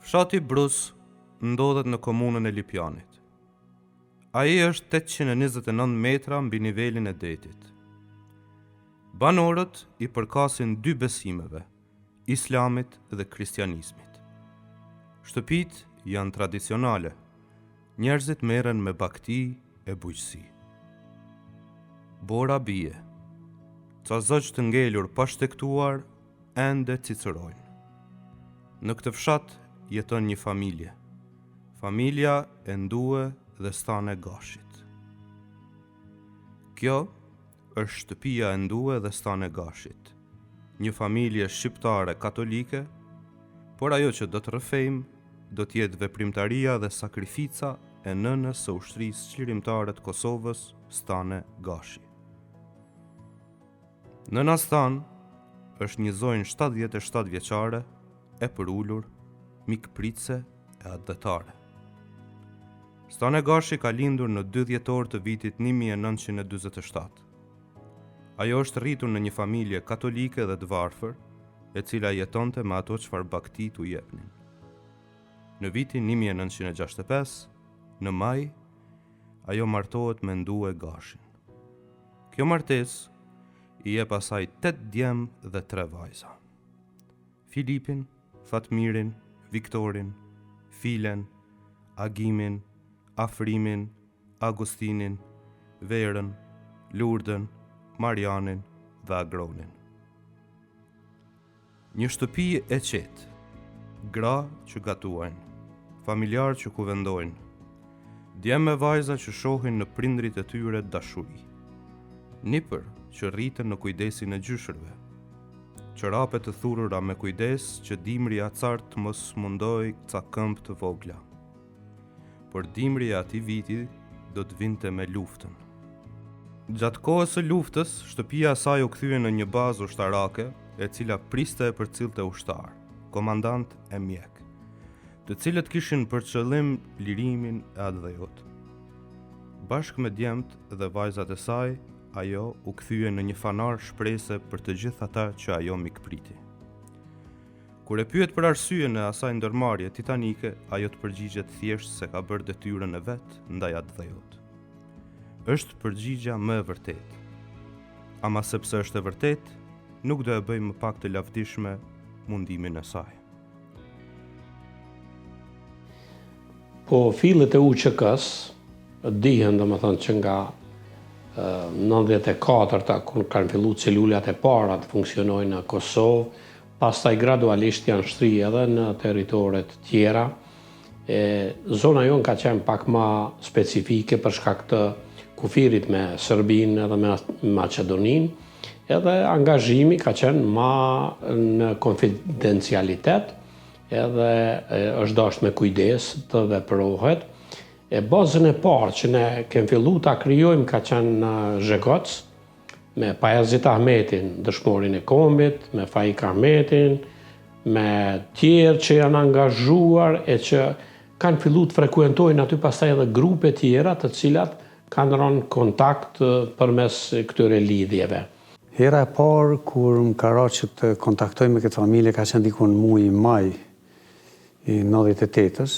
Fshati Brus ndodhet në komunën e Lipjanit. Ai është 829 metra mbi nivelin e detit. Banorët i përkasin dy besimeve, Islamit dhe Kristianizmit. Shtëpitë janë tradicionale. Njerëzit merren me bakti e bujqësi. Bora bie. Ca zogj të ngelur pa shtektuar ende cicërojnë. Në këtë fshat jeton një familje. Familja e Ndue dhe Stane Gashit. Kjo është shtëpia e Ndue dhe Stane Gashit, një familje shqiptare katolike, por ajo që do të rrëfejmë do të jetë veprimtaria dhe sakrifica e nënës së ushtrisë çlirimtare të Kosovës, Stane Gashi. Nëna Stan është një zonjë 77 vjeçare, e përullur, mikpritse e atdhetare. Stane Gashi ka lindur në 2 dhjetor të vitit 1947. Ajo është rritur në një familje katolike dhe të varfër, e cila jetonte me ato çfarë bakti t'u jepnin. Në vitin 1965, në maj, ajo martohet me Ndue Gashin. Kjo martesë i jep asaj 8 djem dhe 3 vajza. Filipin, Fatmirin, Viktorin, Filen, Agimin, Afrimin, Agustinin, Verën, Lurdën, Marianin dhe Agronin. Një shtëpi e qetë, gra që gatuajnë, familjar që kuvendojnë, djem me vajza që shohin në prindrit e tyre dashuri, nipër që rriten në kujdesin e gjyshërve, çorape të thurura me kujdes që dimri i acart mos mundoj ca këmbë të vogla. Por dimri i atij viti do të vinte me luftën. Gjatë kohës së luftës, shtëpia e saj u kthye në një bazë ushtarake, e cila priste e përcillte ushtar, komandant e mjek, të cilët kishin për qëllim lirimin e atdhejot. Bashkë me djemt dhe vajzat e saj, ajo u kthye në një fanar shprese për të gjithë ata që ajo mikpriti. Kur e pyet për arsyeën e asaj ndërmarrje titanike, ajo të përgjigjet thjesht se ka bërë detyrën e vet ndaj atdhejot. Është përgjigja më e vërtetë. Ama sepse është e vërtetë, nuk do e bëj më pak të lavdishme mundimin e saj. Po fillet e UÇK-s dihen domethënë që nga 94-ta, kur kanë filluar celulat e para të funksionojnë në Kosovë, pastaj gradualisht janë shtri edhe në territore të tjera. Zona jonë ka qenë pak më specifike për shkak të kufirit me Serbinë edhe me Maqedoninë, edhe angazhimi ka qenë më në konfidencialitet, edhe është dashur me kujdes të veprohet. Bazën e parë që ne kemi filluar ta krijojmë ka qenë në Zhegoc, me Pajazit Ahmetin, dëshmorin e kombit, me Faik Ahmetin, me tjerë që janë angazhuar e që kanë filluar të frekuentojnë aty pastaj edhe grupe tjera të cilat kanë rënë kontakt përmes këtyre lidhjeve. Hera e parë kur më ka ra që të kontaktoj me këtë familje ka qenë diku në muaj maj i 98-ës,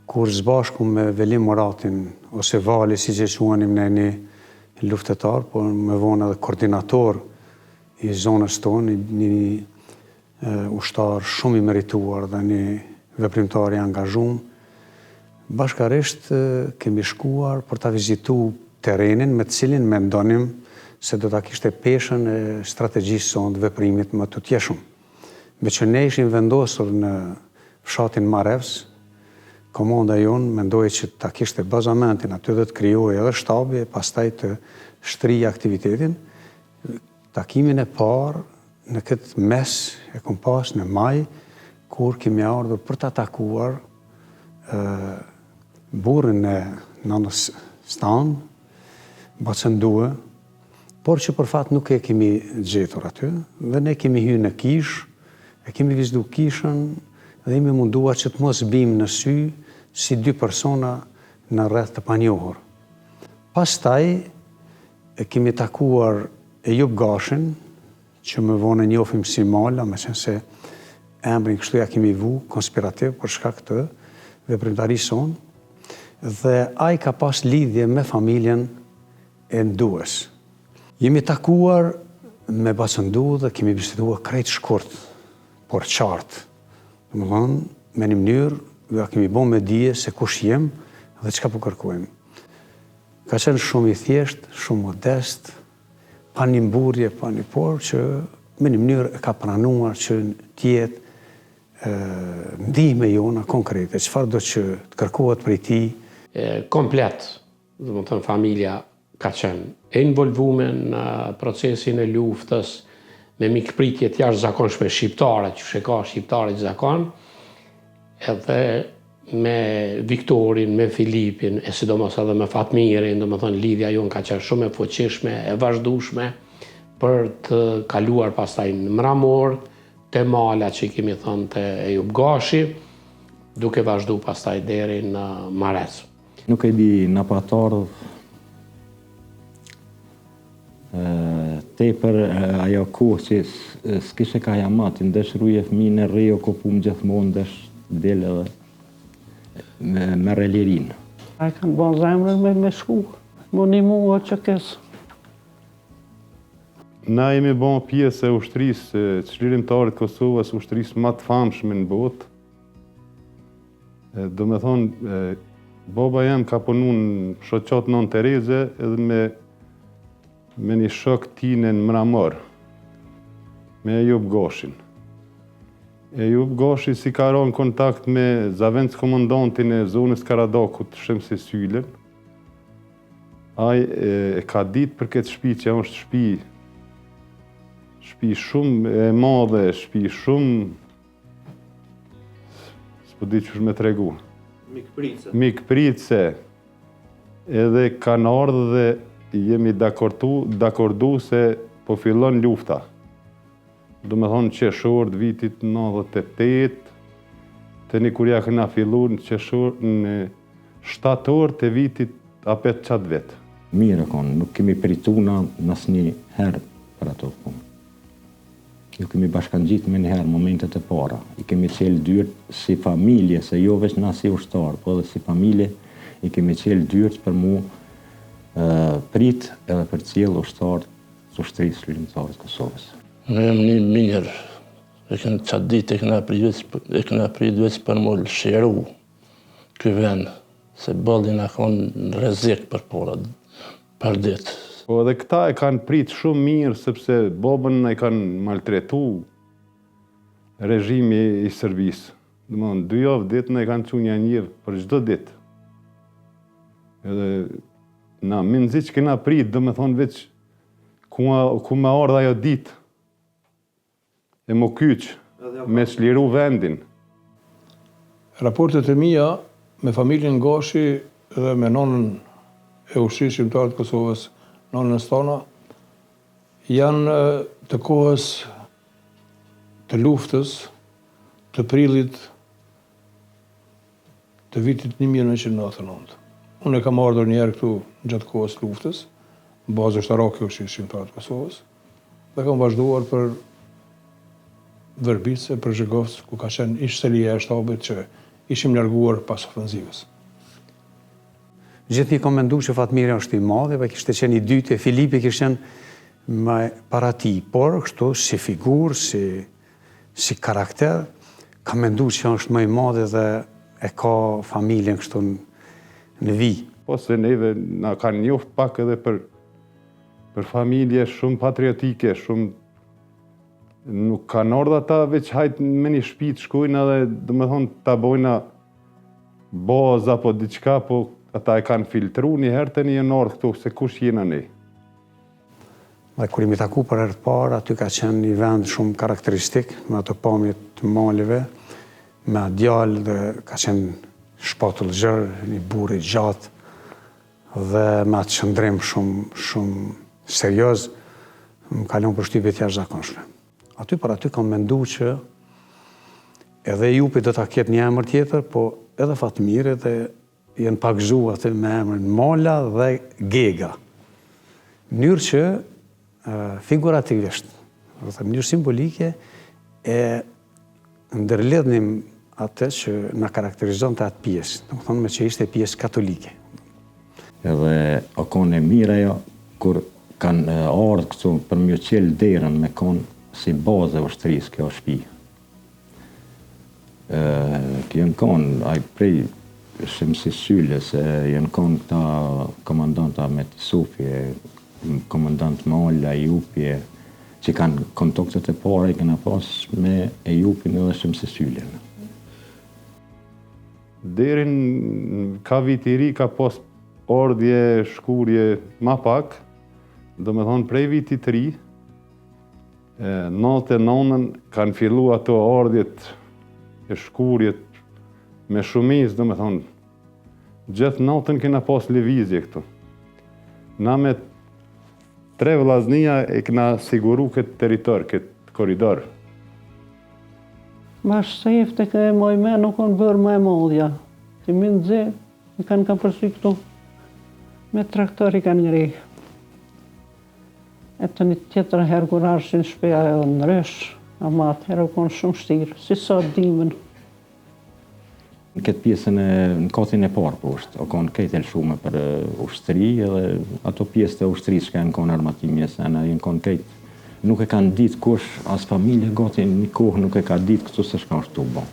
kur zbashku me Velim Muratin, ose Vali, si që quanim në një luftetar, por me vonë edhe koordinator i zonës tonë, një ushtar shumë i merituar dhe një veprimtar i angazhuar. Bashkarisht kemi shkuar për ta vizitu terrenin me të cilin mendonim se do ta kishte peshën e strategjisë sonë të veprimit më të tjeshëm. Me që ne ishim vendosur në fshatin Marevs, komanda jonë mendoi që ta kishte bazamentin aty dhe të krijojë edhe shtabi, pastaj të shtrije aktivitetin. Takimin e parë në këtë mes e kom pas në maj, kur kemi ardhur për ta takuar burrin e nënës Stan, Bacën Ndue, por që për fat nuk e kemi gjetur aty, dhe ne kemi hyrë në kishë, e kemi vizitu kishën dhe jemi mundua që të mos bim në sy si 2 persona në rreth të panjohur. Pastaj e kemi takuar Ejub Gashin, që më vonë e njohim si Mala, me qenë se emrin kështu ja kemi vu, konspirativ për shkak të veprimtarisë sonë, dhe ai ka pas lidhje me familjen e ndues. Jemi takuar me bacëndu dhe kemi bisituar krejt shkurt, por qartë. Domethënë, me një mënyrë, ja kemi bo me dije se kush jem dhe çka po kërkojmë. Ka qenë shumë i thjesht, shumë modest, pa një mburje, pa një por, që me një mënyrë e ka pranuar që tjetë ndihme jona konkrete, çfarë do që të kërkohet prej tij. Komplet, domethënë familja ka qenë e involvume në procesin e luftës, me mikpritje të jashtëzakonshme shqiptare, që sheka shqiptare të zakon, edhe me Viktorin, me Filipin, e sidomos edhe me Fatmirin, domethënë lidhja jonë ka qenë shumë e fuqishme, e vazhdueshme, për të kaluar pastaj në Mramor, te mala që kemi thënë te Ejub Gashi, duke vazhdu pastaj deri në Marez. Nuk e di në patarë tepër ajo kohë që s'kishe ka jamati, ndesh rruje fëmijën e rri, o kopum gjithmonë, ndesh del edhe me relirin. A i kanë bon zemrën me shku, më një mua që kesë. Na jemi bon pjesë e ushtrisë, çlirimtarit Kosovës, ushtrisë më të famshme në botë. Do me thonë, baba jem ka punu në shoqat Nën Tereze edhe me një shok tine në Mramor, me Ejub Gashin. Ejub Gashi si ka ra në kontakt me zavenc komandantin e zonës Karadakut, Shemsi Sylen. Ai e ka ditë për këtë shtëpi që është shtëpi shumë e madhe, shtëpi shumë, s'po di ç'është me tregu. Mikpritse. Edhe kanë ardhur dhe jemi dakordu se po fillon lufta. Do me thonë qeshor të vitit 98, të një kur ja këna fillu në qeshor në shtator të vitit apet qatë vetë. Mirë konë, nuk kemi prituna nësë një herë për ato punë. Ju kemi bashkangjit me njëherë momentet e para. I kemi qelë dyrt si familje, se jo veç na si ushtarë, po edhe si familje, i kemi qelë dyrt për mu prit edhe për cilë ushtarë të ushtrisë çlirimtare të Kosovës. Ne jam një mirë, e kënë qatë ditë e këna prit veç për më lëshiru ky vend, se bëllin a konë në rrezik për ditë. Po edhe këta e kanë prit shumë mirë, sepse babën e kanë maltretu regjimi i Serbisë. Domethënë, 2 javë ditë e kanë qenë njëjë për çdo ditë. Edhe na minzi që kena prit, domethënë veç ku më ardha ajo ditë e më kyç me çliru vendin. Raportet e mia me familjen Gashi dhe me nonën e ushtrisë shqiptare të Kosovës, nonën Stana, janë të kohës të luftës të prillit të vitit 1999. Unë e kam ardhur një herë këtu gjatë kohës luftës, në bazë ushtarake e ushtrisë shqiptare të Kosovës, dhe kam vazhduar për Vërbice, për Zhegovës, ku ka qenë ish selia e shtabit që ishim larguar pas ofenzivës. Gjithë një kom mendu që Fatmiri është i madhe, dhe kishte qenë i dytë, e Filipi kishte qenë më para ti, por kështu si figurë, si karakter, kam mendu që është më i madhe dhe e ka familjen kështu në vi. Po se neve na kanë njoft pak edhe për familje shumë patriotike, shumë nuk kanë ardhur ata veç hajt me një shtëpi të shkojnë edhe domethënë ta bojna bazë apo diçka, po ata e kanë filtru një herë të një ardhur këtu se kush jena ne. Dhe kur imi taku për herë të parë, aty ka qenë një vend shumë karakteristik, me ato pamjet të malive, me djalë dhe ka qenë shpatull zhër, një burr i gjatë, dhe me atë qëndrim shumë serioz, më kalon përshtypje të jashtëzakonshme. Aty për aty kam mendu që edhe Jupi do ta ketë një emër tjetër, po edhe Fatmiri dhe jenë pakëzu aty me emrin Mala dhe Gega. Mënyrë që figurativisht, mënyrë simbolike, e ndërlidhnim atë që na karakterizon të atë pjesë, do të thonë me që ishte pjesë katolike. Edhe o konë e mira jo, kur kanë ardhë këtu për mjë qelë derën me konë si bazë e ushtërisë kjo shtëpi. Kënë konë, aj prej Shemsi Sylle, se janë konë këta komandanta me Tisufi, komandant Malla, Ejupje, që kanë kontaktet e para i këna pas me Ejupin edhe Shemsi Syllen. Derin ka vit i ri ka pas ardhje, shkurje ma pak, do me thonë prej vitit të ri, 99 kanë fillu ato ardhjet e shkurjet me shumis, do me thonë, gjithë natën kena pas lëvizje këtu. Na me 3 vllaznia e kena siguru këtë territor, këtë koridor. Ma shef të ke moj me nuk kanë bërë me modhja. Që mi në dze, i kanë ka përsi këtu. Me traktor i kanë ngri. E të një tjetër herë kur arshin shpeja edhe në rësh, ama atëherë u konë shumë shtirë, si sa dimën. Në këtë pjesën në katin e parë po është, o konë kejtë elshume për ushtëri edhe ato pjesë të ushtërisë që janë konë armatimi e sena, janë konë kejtë. Nuk e kanë ditë kush, as familje gati një kohë nuk e ka ditë këtu se shka është të bo.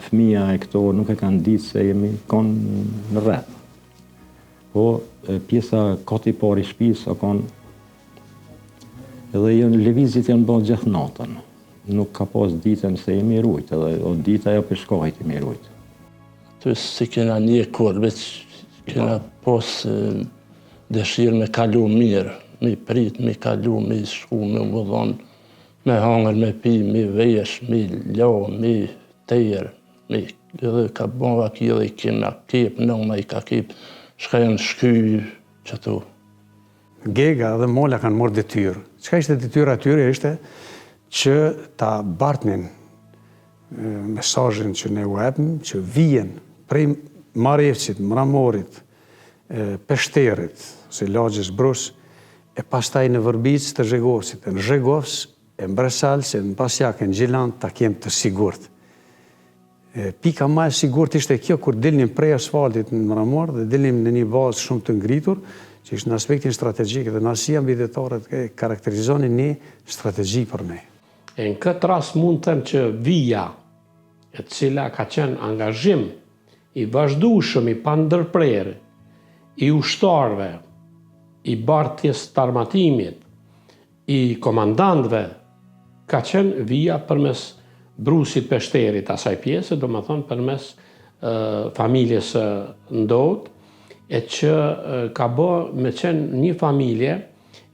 Fëmija e këto nuk e kanë ditë se jemi konë në rreth. Po pjesa kati parë i shtëpisë o konë edhe lëvizjet janë bërë gjithë natën. Nuk ka pas ditën se jemi rujtë, edhe o dita jo për shkojt jemi rujtë. Të si kena një kur, veç kena pas dëshirë me kalu mirë, me prit, me kalu, me shku, me më dhonë, me hangër, me pi, me vesh, me lau, me tejer, edhe ka bon vaki edhe i kena kep, nëma i ka kep, shka janë shky që tu. Gega dhe Molla kanë morë detyrë. Çka ishte detyra atyre ishte që ta bartnin mesazhin që ne u epëm, që vijen prej Marevcit, Mramorit, Peshterit, ose Lagjës Brus, e pastaj në Vërbic të Zhegovsit. Në Zhegovs, e Mbresals, e në Pasjak, e në Gjilan, ta kem të sigurt. Pika ma e sigurt ishte kjo kur dilnim prej asfaltit në Mramor dhe dilnim në një bazë shumë të ngritur, që ishte në aspektin strategjik dhe në asia mbijetarët karakterizonin një strategji për ne. E në këtë ras mund të them që vija, e cila ka qenë angazhim i vazhdueshëm, i pandërprerë, i ushtarëve, i bartjes të armatimit, i komandantëve, ka qenë vija përmes Brusit Peshterit asaj pjesë, do më thonë përmes familjes Ndot, e që ka bë me qenë një familje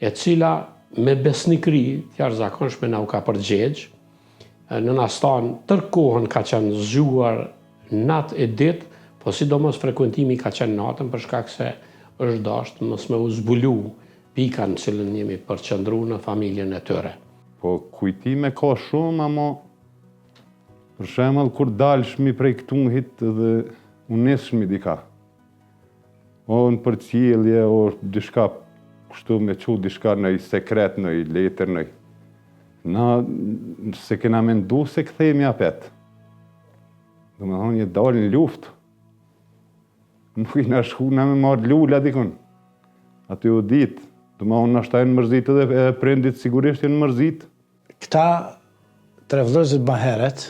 e cila me besnikri, tjarë zakonshme na u ka përgjegj, në nastan tërkohën ka qenë zgjuar natë e ditë, po sidomos frekuentimi ka qenë natën për shkak se është dashur mos me u zbulu pika në cilën jemi përqendru në familjen e tyre. Po kujtime ka shumë, ama për shembull kur dalshmi prej këtunhit dhe uneshmi dika. O në përcjellje, o diçka kështu me qu diçka në i sekret, në i letër, në i. Na se kena mendu se këthejmë apet. Do me thonë, një dalë në luftë. Nuk i në shku, na me marrë lulla dikun. Aty u ditë. Do me thonë, nashta e në mërzit edhe prindit sigurisht e në mërzit. Këta tre vëllezërit më heret,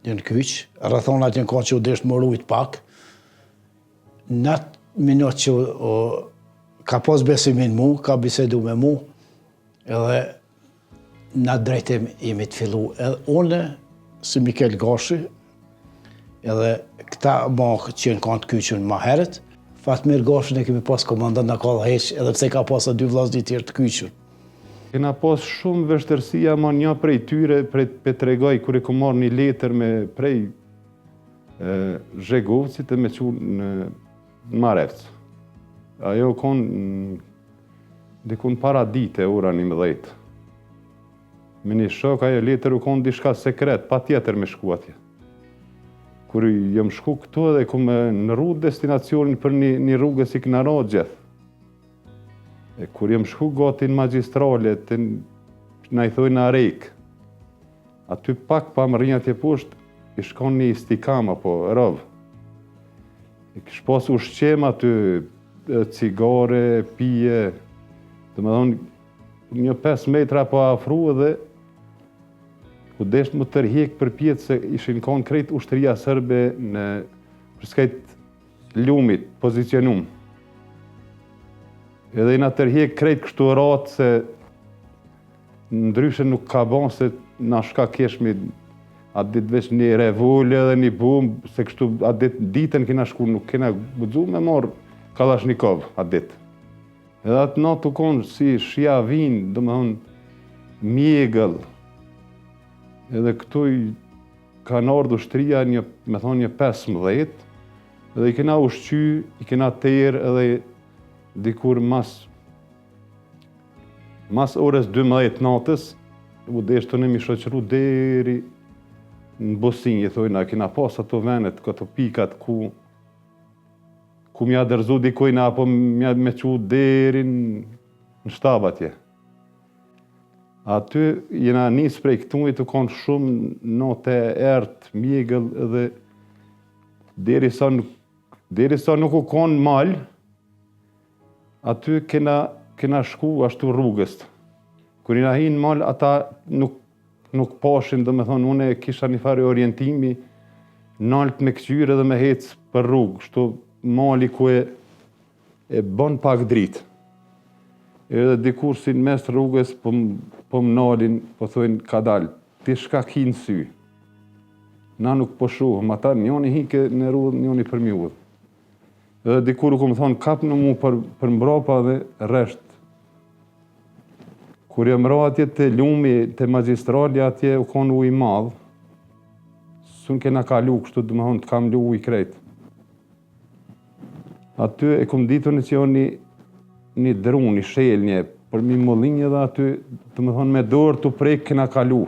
janë kyç, rrethonat janë kohë që u desh më rujt pak. Në atë minut që ka pas besimin mu, ka bisedu me mu, edhe në drejtim jemi të fillu. Edhe une, si Mikel Gashi, edhe këta ma që në kanë të kyqën ma heret, Fatmir Gashin e kemi pas komandant në ka dhe heq, edhe pse ka pas 2 vllazë tjerë të kyqën. Kena pas shumë vështërsia, ma një prej tyre, prej Petregoj, kur e ku marrë një letër me prej Zhegovcit e me që në Marevc. Ajo konë dikun para dite, ora 11. Me një shok, ajo letër u konë dishka sekret, pa tjetër me shku atje. Kur jëm shku këtu edhe ku me në rrugë destinacionin për një rrugë si këna ra gjithë. Kur jëm shku gati në magistrale, na i thojnë Arek. Aty pak pa më rrinja tje poshtë, i shkon një istikam apo rëv. I kish pas ushqem aty, cigare, pije, dhe më thonë, një 5 metra po afru edhe ku desh më tërhjek për pjetë se ishin konkret ushtëria sërbe në përskajt lumit, pozicionum. Edhe i na tërhjek krejt kështu ratë se ndryshe nuk ka ban se na shka keshmi atë ditë veç një revullë edhe një bumbë, se kështu atë ditën kena shku, nuk kena guxu me marrë Kalashnikov atë ditë. Edhe atë natë u konë si shia vinë, do më thonë mjegëll. Edhe këtu kanë ardhur ushtria me thonë një 15, edhe i kena ushqy, i kena terë edhe dikur mas orës 12 natës, u desh të nëmi shoqëru deri në Bosinje, thojna, kena pas ato venet, këto pikat ku mja dërzu dikojna, apo mja me qu deri në shtab atje. Aty jena nis prej këtunit të konë shumë note ertë, mjegëll edhe deri sa nuk u konë malë, aty kena shku ashtu rrugës. Kur jena hinë malë, ata nuk pashin, dhe me thonë, une kisha një farë orientimi, nalt me këqyre dhe me hecë për rrugë, shtu mali ku e bon pak dritë. Edhe dikur si në mes rrugës, po më nalin, po thojnë, ka dalë, ti shka ki në sy. Na nuk po shuhëm, ata njoni hike në rrugë, njoni për mjuhët. Edhe dikur u ku më thonë, kap në mu për mbrapa dhe resht. Kur jam ra atje të lumi, të magistrali atje, u konë uj madhë, sun kena kalu, kështu dhe më thonë, të kam lu uj krejt. Aty e kum ditu në që jo një drun, një shelnje, për mi mollinje dhe aty, të më thonë, me dorë të prejkë kena kalu.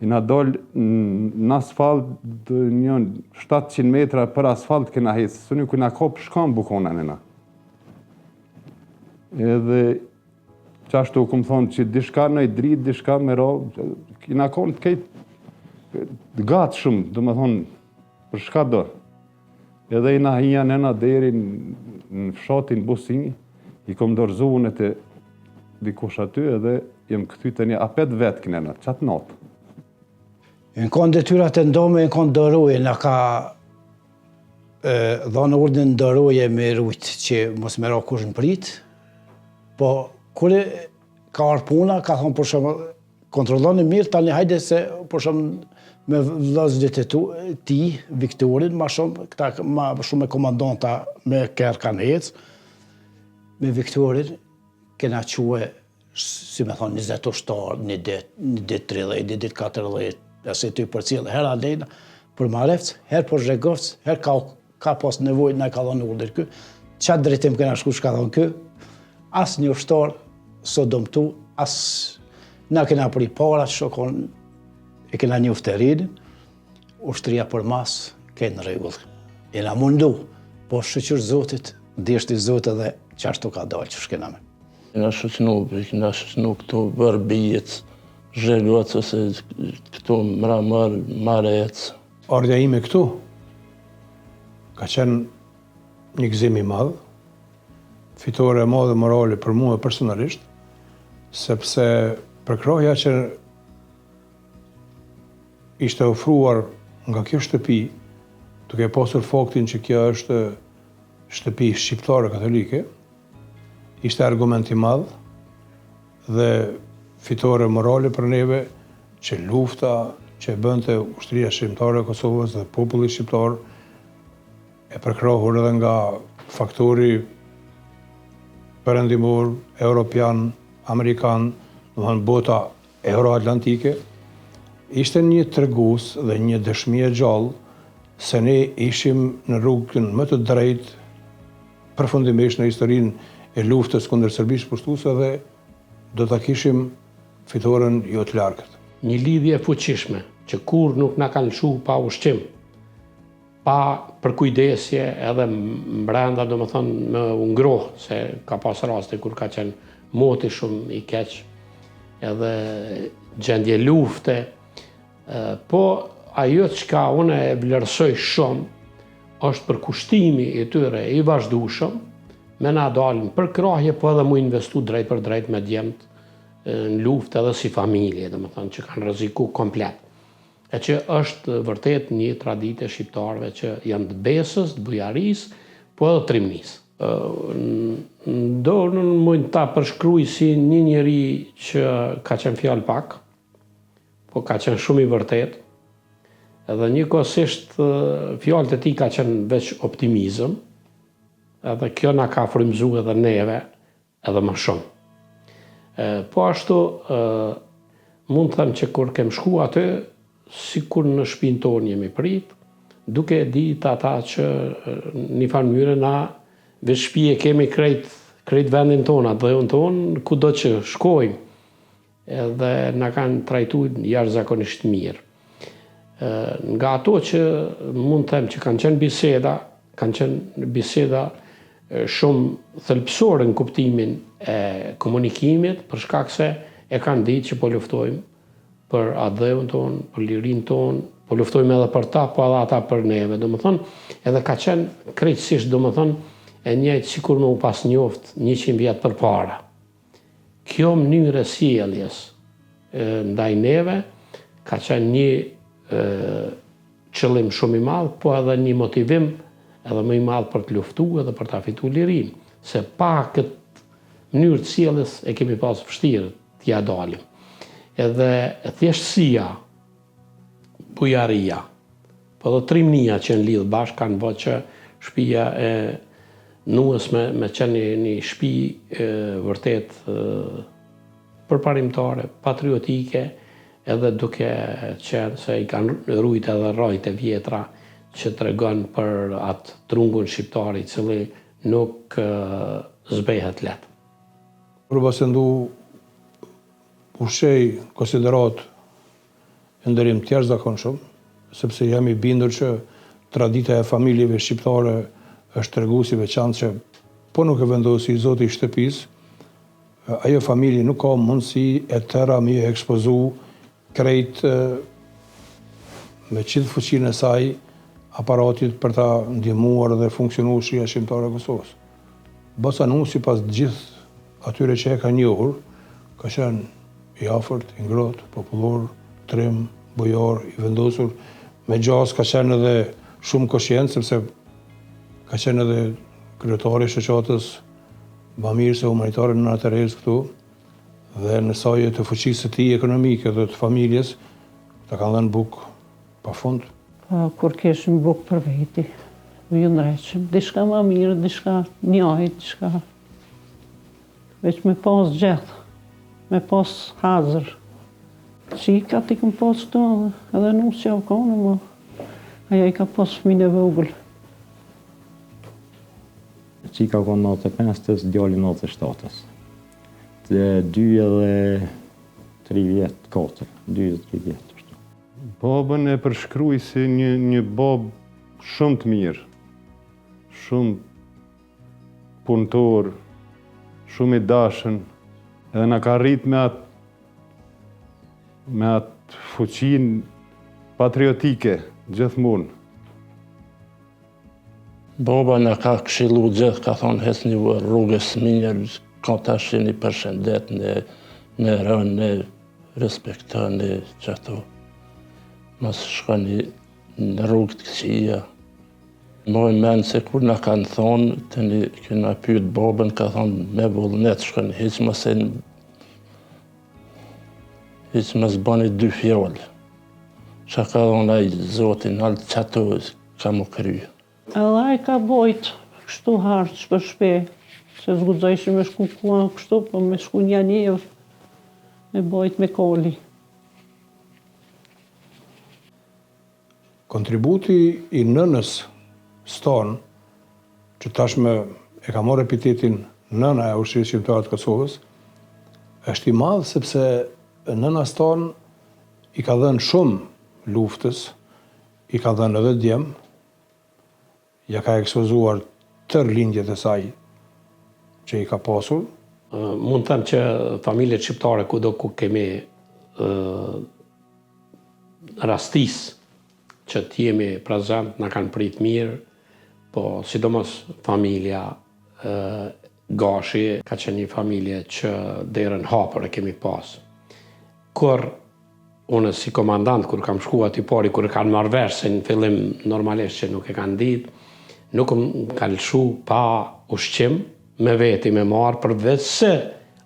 I na dollë në asfalt, një 700 metra për asfalt kena hecë, së një këna kopë shkam bukona nëna. Edhe qashtu këmë thonë që dishka në i dritë, dishka me ra, kina konë të kejtë gatë shumë, dhe më thonë, për shka do. Edhe i na hija nëna deri në fshatin Bosinj, i kom dorëzu në të dikush aty edhe jem këty të një apet vetë kënena, qatë natë. Në konë detyrat e ndome, në konë dëruje, në ka dhonë urdin dëruje me rujtë që mos me ra kush në pritë, po kure ka arë puna, ka thonë për shumë kontroloni mirë, tani hajde se për shumë me vllazërit e ti, Viktorin, ma shumë me komandanta me kërë kanë hecë, me Viktorin, kena quë, si me thonë, 20 ushtarë, një dit 30, një dit 40, asë ty për cilë, herë alejna, për Marevc, herë për Zhegovc, herë ka pas nevoj, në ka dhonë urdër kë, qatë drejtim kena shku që ka dhonë kë, asë një ushtarë, së dëmtu, asë na kena pri para që shokon, e kena një ufterinin, ushtria për mas, kena regullë. E na mundu, po shëqër Zotit, deshti Zotit dhe qashtu ka dalë që shkena me. Kena shëqnu këtu Bërbijet, Zhegoc, ose këtu Mramër, Marec. Ardha ime këtu ka qenë një gëzim i madhë, fitore e madhe morale për mua personalisht, sepse përkraja që ishte ofruar nga kjo shtëpi, duke pasur faktin që kjo është shtëpi shqiptare katolike, ishte argument i madh dhe fitore morale për neve që lufta që e bënte ushtria shqiptare e Kosovës dhe populli shqiptar e përkrahur edhe nga faktori perëndimor, europian, amerikan, do të thënë bota euroatlantike, ishte një tregus dhe një dëshmi e gjallë se ne ishim në rrugën më të drejtë përfundimisht në historinë e luftës kundër Serbisë pushtuese dhe do ta kishim fitoren jo të largët. Një lidhje fuqishme që kur nuk na kanë lëshu pa ushqim, pa përkujdesje edhe brenda, do më thonë, me ngrohë, se ka pas raste kur ka qenë moti shumë i keq, edhe gjendje lufte, Po ajo çka unë e vlerësoj shumë është përkushtimi i tyre i vazhdueshëm me na dalin për krahje, po edhe mu investu drejt për drejt me djemt në luftë edhe si familje, domethënë që kanë rreziku komplet. E që është vërtet një traditë e shqiptarëve që janë të besës, të bujarisë, po edhe trimnisë. Ndonë mund ta përshkruaj si një njeri që ka qenë fjalë pak, po ka qenë shumë i vërtet, edhe njëkohësisht fjalët e tij ka qenë veç optimizëm, edhe kjo na ka frymëzuar edhe neve edhe më shumë. Po ashtu mund të them që kur kem shku aty, sikur në shtëpinë tonë jemi prit, duke ditë ata që një farë mënyrë na veç shtëpi e kemi krejt vendin tonë, atë dhëun tonë, kudo që shkojmë, edhe na kanë trajtuar jashtëzakonisht mirë. Nga ato që mund të them që kanë qenë biseda shumë thelbësore në kuptimin e komunikimit, për shkak se e kanë ditë që po luftojmë për atë tonë, për lirinë tonë, po luftojmë edhe për ta, po edhe ata për neve, domethënë, edhe ka qenë krejtësisht, domethënë, e njëjtë sikur më u pas njoft 100 vjet përpara. Kjo mënyrë e sjelljes ndaj neve ka qenë një qëllim shumë i madh, po edhe një motivim edhe më i madh për të luftuar edhe për ta fituar lirinë, se pa këtë mënyrë të sjelljes e kemi pas vështirë t'ja dalim. Edhe thjeshtësia, bujaria, po edhe trimnia që në lidhë bashkë kanë bërë që shtëpia e nuës me qenë një shtëpi vërtet përparimtare, patriotike, edhe duke qenë se i kanë rujt edhe rrojt e vjetra që tregon për atë trungun shqiptar i cili nuk zbehet lehtë. Kur pasendu ushqej konsiderat ndërim të jashtëzakonshëm, sepse jam i bindur që tradita e familjeve shqiptare është treguar si veçantë që po nuk e vendosi Zoti i shtëpisë, ajo familje nuk ka mundësi e tëra mi e ekspozu krejt me qitë fuqinë e saj aparatit për ta ndihmuar dhe funksionuar Shtëpia Shqiptare e Kosovës. Bosa Nusi pas gjithë atyre që e ka njohur, ka qenë i afërt, i ngrohtë, popullor, trim, bujar, i vendosur, me gjas ka qenë edhe shumë koshient, sepse ka qenë edhe kryetari i shoqatës bamirëse humanitare në Terez këtu, dhe në sajë të fuqisë të tij ekonomike dhe të familjes, ta kanë dhënë bukë pafund. Kur keshim bukë për veti, ju ndreqim, diçka më mirë, diçka njëjtë, diçka veç me pas gjethë, me pas hazër. Qika ti këm pas këto, edhe nusë që avkone, ma aja i ka pas fëmijë e vogël. Qika ka 95-ës, djali 97-ës. Të 2 edhe 3 vjetë, 4, 2 dhe 3 vjetë. Babën e përshkruaj si një babë shumë të mirë, shumë punëtor, shumë i dashën, edhe na ka rrit me atë fuqinë patriotike gjithmonë. Baba na ka këshillu gjithë, ka thonë hecni rrugës mirë, ka tash jeni përshëndet, në rënë, në respektoni qëto. Mos shkoni në rrugë të këqija. Moj menë se kur na kanë thonë, të një këna pyet babën, ka thonë me vullnet shkoni, hiq mos bani 2 fjallë. Qa ka thonë ai Zotin, alë qato ka mu kryu. Edhe ai ka bojt kështu harç për shpe, se zgudzojshim me shku kua kështu, po me shku një njëvë, me bojt me koli. Kontributi i nënës Ston, që tashme e ka marrë epitetin nëna e Ushtrisë Shqiptare të Kosovës, është i madh sepse nëna Ston i ka dhënë shumë luftës, i ka dhënë edhe djem, ja ka ekspozuar tërë lindjet e saj që i ka pasur. Mund të them që familjet shqiptare kudo ku kemi rastis që t'jemi prezent, na kanë prit mirë, po sidomos familja Gashi ka qenë një familje që derën hapër e kemi pas. Kur unë si komandant, kur kam shku aty pari, kur kanë marrë vesh, se në fillim normalisht që nuk e kanë ditë, nuk më kanë lëshu pa ushqim me veti me marë përveç se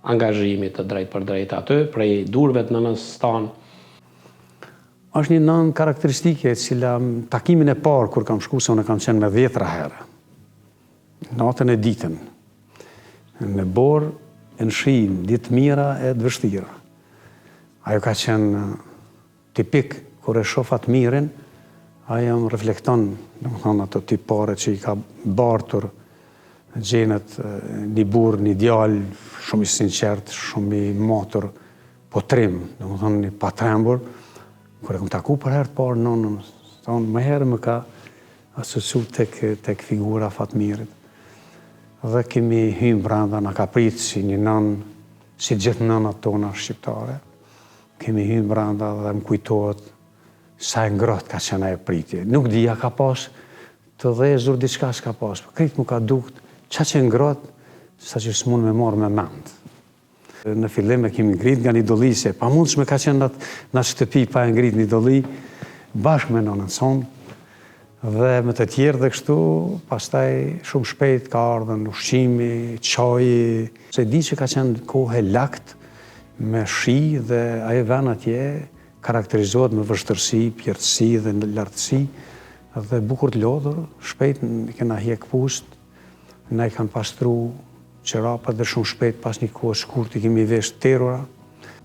angazhimit të drejt për drejt aty, prej durve të nënës tanë. Është një nën karakteristike cila takimin e parë kur kam shku, se unë kam qenë me 10 herë, natën e ditën, në borë, në shijim, ditë mira e të vështira. Ajo ka qenë tipik, kur e shoh atë mirin, ajo më reflekton, domethënë ato tipare që i ka bartur gjenet një burr, një djalë, shumë i sinqert, shumë i motor, po trim, domethënë një patrembur. Kur e kam taku për herë të parë nonën, thonë më herë më ka asociu tek figura Fatmirit. Dhe kemi hymë brenda, na ka pritë si një nën, si gjithë nënat tona shqiptare. Kemi hymë brenda dhe më kujtohet sa e ngrohtë ka qenë ajo pritje. Nuk dija ka pas të dhezur, diçka s'ka pas. Krejt mu ka dukt, qa që ngrohtë, sa që s'mun me marrë me mend. Në fillim e kemi ngrit nga një dolli, se pa mundshme ka qenë në shtëpi pa e ngrit një dolli, bashkë me nënën sonë, dhe me të tjerë dhe kështu, pastaj shumë shpejt ka ardhën ushqimi, qaji, se di që ka qenë kohë e lakt, me shi dhe ajo vend atje karakterizohet me vështërsi, pjertësi dhe lartësi, dhe bukur të lodhur, shpejt në kena hjek pusht, ne i kanë pastru qerapët dhe shumë shpejt pas një kohë shkurt i kemi vesh terura.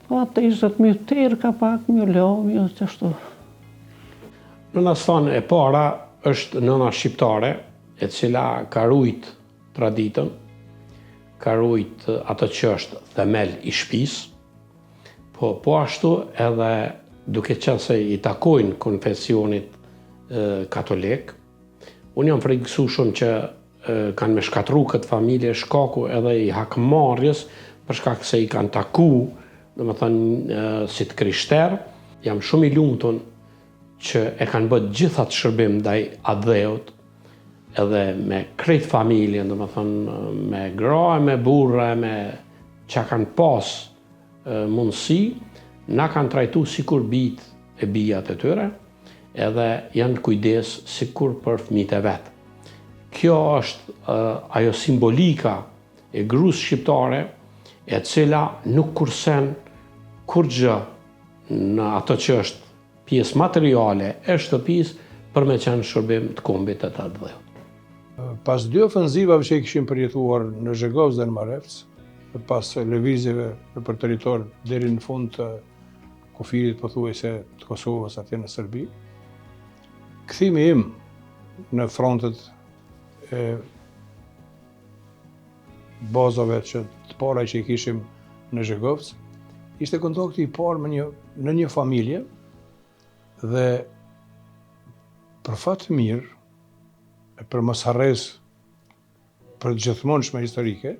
Po atë 20.000 terë ka pak, mjë lo, mjë qështu. Nëna Stan e para është nëna shqiptare, e cila ka rujt traditën, ka rujt atë që është themel i shtëpisë, po ashtu edhe duke qenë se i takojnë konfesionit katolik. Unë jam frikësueshëm që kanë me shkatru këtë familje shkaku edhe i hakmarrjes, për shkak se i kanë taku, domethënë si të krishterë. Jam shumë i lumtur që e kanë bërë gjithat shërbim ndaj adheut, edhe me krejt familjen, domethënë me gra, me burra, me që kanë pas mundësi, na kanë trajtu sikur bijt e bijat e tyre, edhe janë kujdes sikur për fëmijët e vet. Kjo është ajo simbolika e gruas shqiptare, e cila nuk kursen kur gjë në ato që është pjesë materiale e shtëpisë për me qenë shërbim të kombit të adheut. Pas 2 ofenzivave që i kishim përjetuar në Zhegovs dhe në Marevc, pas lëvizjeve për territor deri në fund të kufirit pothuajse të Kosovës atje në Serbi, kthimi im në frontet e bazave që të para që i kishim në Zhegovs, ishte kontakti i parë në një familje, dhe për fat të mirë, e për mos harres për gjithmonshme historike,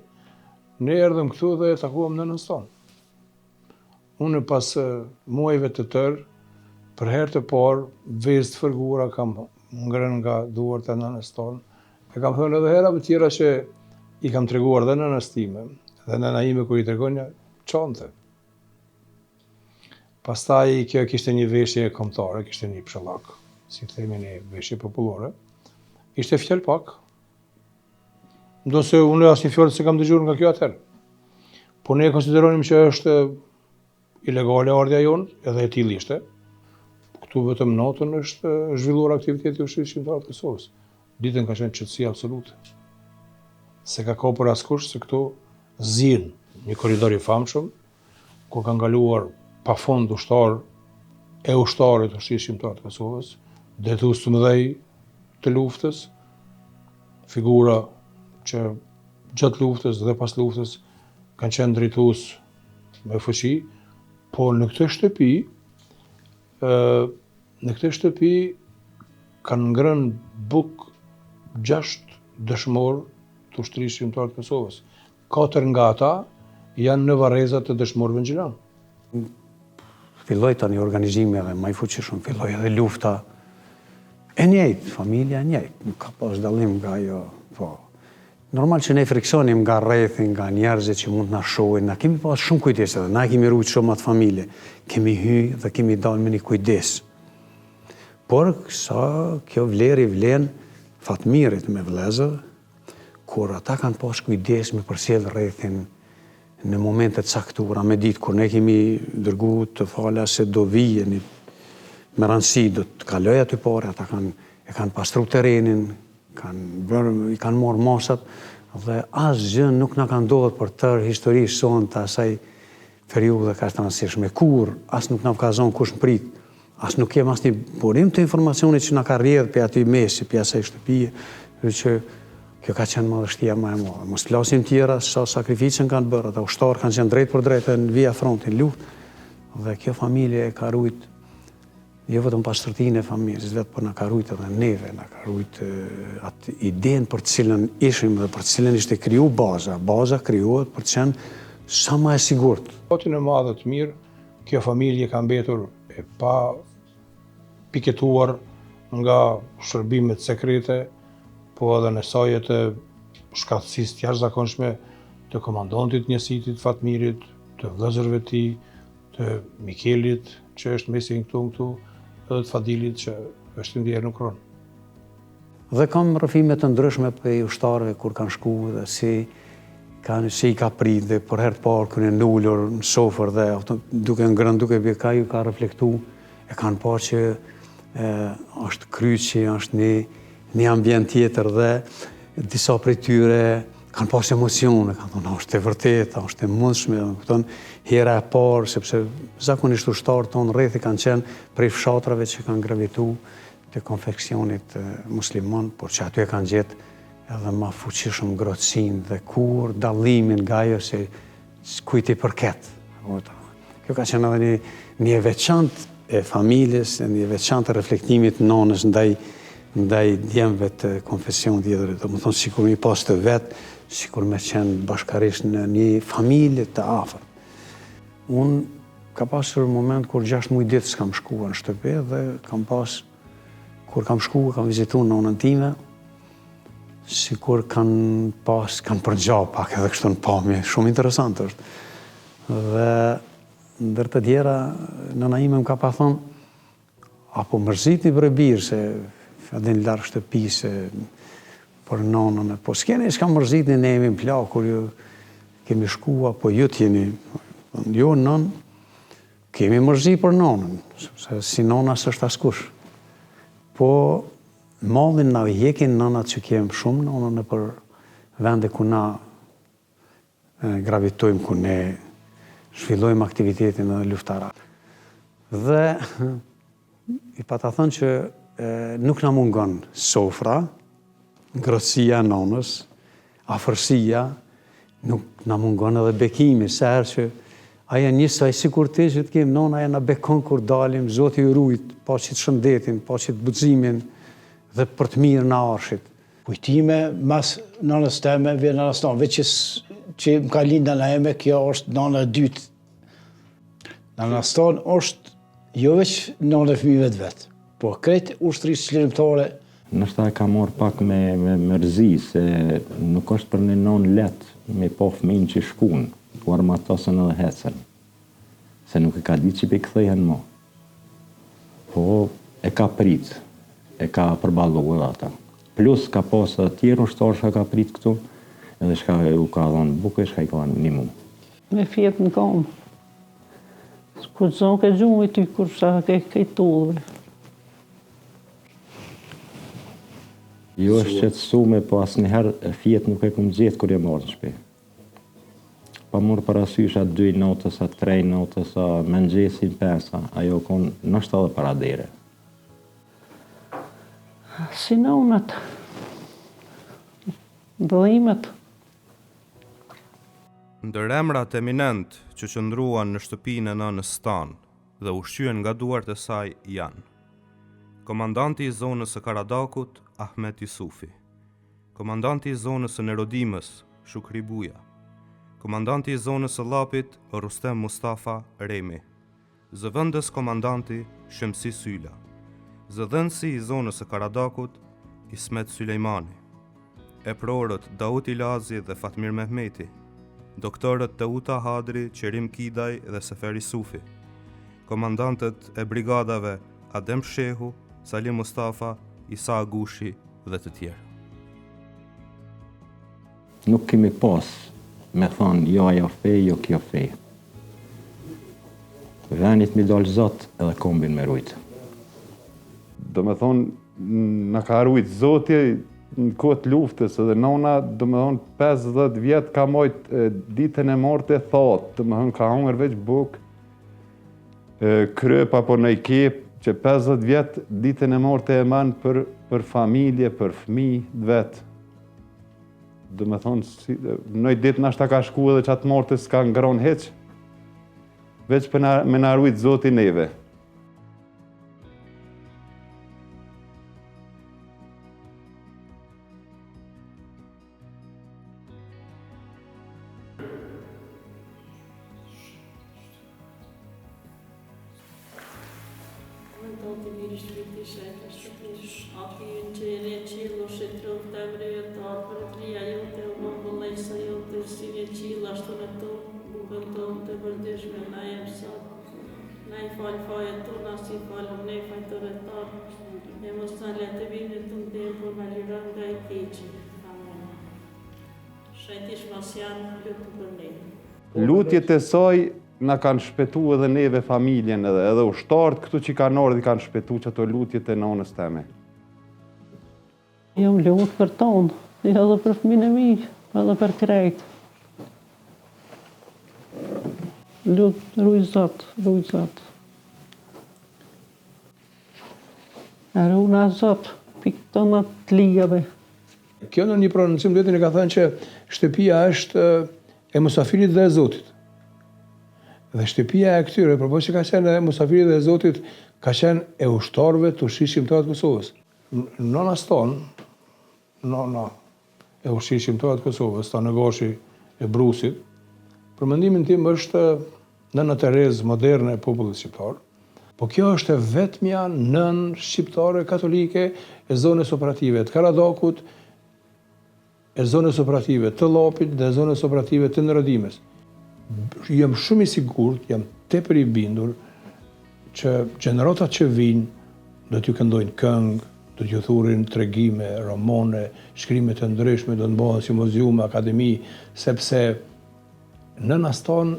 ne erdhëm këtu dhe takuam nënën tonë. Unë pas muajve të tërë, për herë të parë, vezë të fërgura kam ngrënë nga duart e nënës tonë. E kam thënë edhe herave tjera që i kam treguar dhe nënës time, dhe nëna ime kur i tregonja çante. Pastaj kjo kishte një veshje kombëtare, kishte një pshallak, si themi një veshje popullore. Ishte fjalë pak. Ndonse unë asnjë fjalë se kam dëgjuar nga kjo atëherë. Po ne konsideronim që është ilegale ardha jonë, edhe e tillë ishte. Këtu vetëm natën është zhvilluar aktiviteti ushqimit shqiptar të Kosovës. Ditën ka qenë qetësi absolute. Se ka kohë për askush se këtu zin një korridor i famshëm, ku kanë kaluar pafund ushtarët e ushtarët të ushqimit shqiptar të Kosovës, detues të mëdhej të luftës, figura që gjatë luftës dhe pas luftës kanë qenë drejtues me fuqi, po në këtë shtëpi kanë ngrënë buk 6 dëshmorë të ushtrisë shqiptare të Kosovës. 4 nga ata janë në varrezat të dëshmorëve në Gjilan. filloj tani organizimi edhe më i fuqishëm, filloj edhe lufta e njëjtë, familja e njëjtë, nuk ka pas dallim nga ajo, po. Normal që ne friksonim nga rrethin, nga njerëzit që mund na shohin, na kemi pas shumë kujdes edhe, na kemi rujt shumë atë familje, kemi hy dhe kemi dalë me një kujdes. Por sa kjo vleri vlen Fatmirit me vëllezër, kur ata kanë pas kujdes me përcjell rrethin në momente caktuara, me ditë kur ne kemi dërgu të fala se do vijeni me rëndësi, do të kaloj aty pore, ata e kanë pastru terrenin, i kanë marrë masat, dhe asgjë nuk na ka ndodhur për tërë historisë sonë të asaj periudhe kaq të rëndësishme. Kur as nuk na ka zonë kush mprit, as nuk kem asnjë burim të informacionit që na ka rrjedhë për aty mesi, për asaj shtëpie, që kjo ka qenë madhështia më e madhe. Mos flasim tjera sa sakrificën kanë bërë, ata ushtarë kanë qenë drejt për drejt në vija frontin luftë, dhe kjo familje e ka rujt jo vetëm pastërtinë e familjes, vetë por na ka rujt edhe neve, na ka rujt atë idenë për të cilën ishim dhe për të cilën ishte kriju baza. Baza krijohet për të qenë sa më e sigurt. Botin e madhe të mirë, kjo familje ka mbetur e pa piketuar nga shërbimet sekrete, po edhe në sajet e shkatësisë të jashtëzakonshme të komandantit njësitit Fatmirit, të vëllezërve të tij, të Mikelit që është mesin këtu, edhe të Fadilit që është ndjerë në Kron. Dhe kam rrëfime të ndryshme për ushtarëve kur kanë shku dhe si i ka prit dhe për herë të parë kur janë ulur në sofër dhe duke ngrënë, duke bjeka ju ka reflektu, e kanë parë që është kryqi, është një ambient tjetër dhe disa prej tyre kanë pas emocione, kanë thonë, është e vërteta, është e mundshme, kupton, hera e parë, sepse zakonisht ushtarët tonë rrethi kanë qenë prej fshatrave që kanë gravitu të konfeksionit musliman, por që aty e kanë gjetë edhe ma fuqishëm ngrohtësinë dhe kur dallimin nga ajo se kujt i përket. Kjo ka qenë edhe një e veçantë e familjes, një e veçantë e reflektimit nonës ndaj djemve të konfesion tjetër, do më thonë sikur mi pas të vetë, sikur me qenë bashkarisht në një familje të afërt. Unë ka pasur moment kur 6 muaj ditë s'kam shkuar në shtëpi dhe kur kam shkuar, kam vizitu në nonën time, sikur kanë përgjau pak edhe kështu në pamje, shumë interesant është. Dhe ndër të tjera, nëna ime më ka pa thonë, apo mërzitni për e birë, se adin larë shtëpise për nonën, po s'keni s'ka mërzitni, ne jemi në plakur, ju kemi shkua, po ju t'jeni, jo nën, kemi mërzit për nonën, se si nona s'është askush. Po mallin na hekin nënat që kemë shumë nonën në për vende ku na gravitojmë, ku ne zhvillojmë aktivitetin edhe luftarar. Dhe i pa ta thënë që nuk na mungon sofra, ngrohtësia e nonës, afërsia, nuk na mungon edhe bekimi, sa herë që aja njësaj sikur ti që të kemë nona, aja na bekon kur dalim, Zoti ju rujt, paqit shëndetin, paqit buximin dhe për të mirë në arshit. Kujtime mas nënës teme, vjen nënës tonë, veç që më ka lind nëna eme, kjo është nëna e dytë. Nënës tonë është jo veç nëna e fëmijëve të vetë, po krejt ushtrisë qlirimtare. Nështë e ka morë pak me mërzi, se nuk është për një nonë letë me po fëmijën që shkun, u armatosën edhe hecen, se nuk e ka ditë që pe këthejhen mo. Po e ka pritë, e ka përballu edhe ata. Plus ka posë të tjerë ushtarë që ka pritë këtu, edhe shka u ka dhonë buke, shka i ka një mu. Me fjetë në kamë. Kur zonë ke gjumë i ty, kur sa ke tullëve. Jo është qetësume, po asë njëherë fjetë nuk e këmë gjithë kur e marë në shpe. Pa mërë parasysh atë 2 notës, atë 3 notës, a mëngjesin 5, ajo konë nështë edhe para dere. Si nonët, dhëimet. Ndër emrat eminent që qëndruan në shtëpinë e nënës Stan dhe ushqyen nga duart e saj janë komandanti i zonës së Karadakut, Ahmet Yusufi, komandanti i zonës së Nerodimës, Shukri Buja, komandanti i zonës së Llapit, Rustem Mustafa Remi, zëvendës komandanti Shemsi Syla, zëdhënësi i zonës së Karadakut Ismet Sulejmani, eprorët Daut Ilazi dhe Fatmir Mehmeti, doktorët Teuta Hadri, Qerim Kidaj dhe Seferi Sufi, komandantët e brigadave Adem Shehu, Salim Mustafa, Isa Agushi dhe të tjerë. Nuk kemi pas me thonë jo ajo fe, jo kjo fe. Venit mi dalë Zot edhe kombin me rujtë. Do me thonë, në ka rujtë Zoti në kohët luftës edhe nona, do me thonë 50 vjetë ka mojtë ditën e morte thatë, do me thonë ka hongër veç bukë, kryp apo në i kep, që 50 vjetë ditën e morte e manë për familje, për fëmi, vetë. Do me thonë, nëj ditë nashta ka shku edhe që atë morte s'ka ngron heq, veç me na rujtë Zoti neve. Lutjet e saj na kanë shpetu edhe neve familjen edhe ushtarët këtu që kanë ardhur kanë shpetu që ato lutjet e nonës teme. Jam lutë për tonë, edhe për fëmijën e mi, edhe për krejt. Lutë, ruj Zot, ruj Zot. Runa Zot, pikë tona të ligave. Kjo në një prononcim vetën e ka thënë që shtëpia është e musafirit dhe e Zotit. Dhe shtëpia e këtyre, përpos që ka qenë e musafirit dhe e Zotit, ka qenë e ushtarëve të ushqishimtarët të Kosovës. Nona stonë, nona e ushqishimtarët të Kosovës, ta në Gashi e Brusit, për mendimin tim është nëna Terezë moderne e popullit shqiptar, po kjo është e vetmja nën shqiptare katolike e zonës operative të Karadakut, e zonës operative të Llopit dhe zonës operative të Nërodimës. Jam shumë i sigurt, jam tepër i bindur që gjeneratat që vinë do t'ju këndojnë këngë, do t'ju thurin tregime, romane, shkrime të ndryshme, do të bëhen simpoziume, akademi, sepse nëna stonë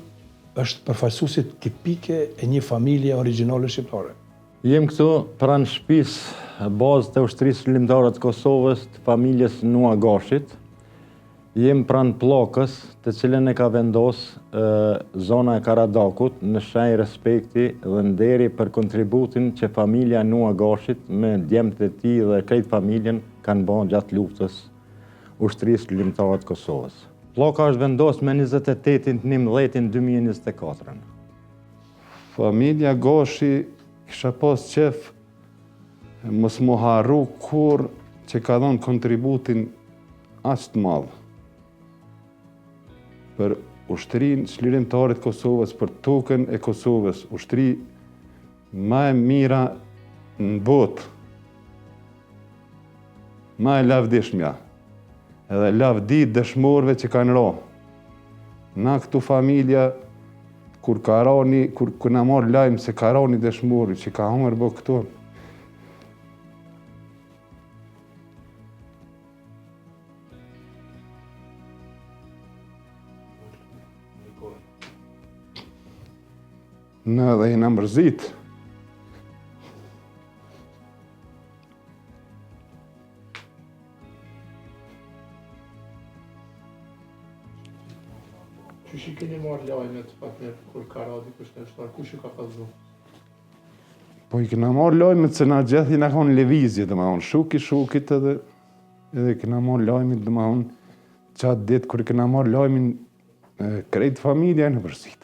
është përfaqësuesit tipike e një familje origjinale shqiptare. Jem këtu pranë shtëpisë bazë të ushtrisë shërbimtare të Kosovës të familjes Nua Gashit. Jem pranë pllakës të cilën e ka vendosë zona e Karadakut në shenjë respekti dhe nderi për kontributin që familja Nua Gashit me djemtë e tij dhe krejt familjen kanë bërë gjatë luftës ushtrisë shërbimtare të Kosovës. Pllaka është vendosë me 28/11/2024. Familja Gashi kisha pas qef mos mu harru kur që ka dhënë kontributin aq të madh për ushtrinë çlirimtare të Kosovës, për tokën e Kosovës, ushtri më e mira në botë, më e lavdishmja, edhe lavdi dëshmorëve që kanë ra. Na këtu familja, kur na marrë lajmë se ka ra një dëshmori që ka hongër bë këtu, në dhe jena mërzit. Qysh i keni marrë lajmet partner kur ka radi kush në shtar, kush i ka kallëzu? Po i kena marrë lajmet se na gjithë i na konë levizje, dhe ma unë shukit edhe kena marrë lajmet, dhe ma unë qatë ditë kur i kena marrë lajmin krejt familja në mërzit.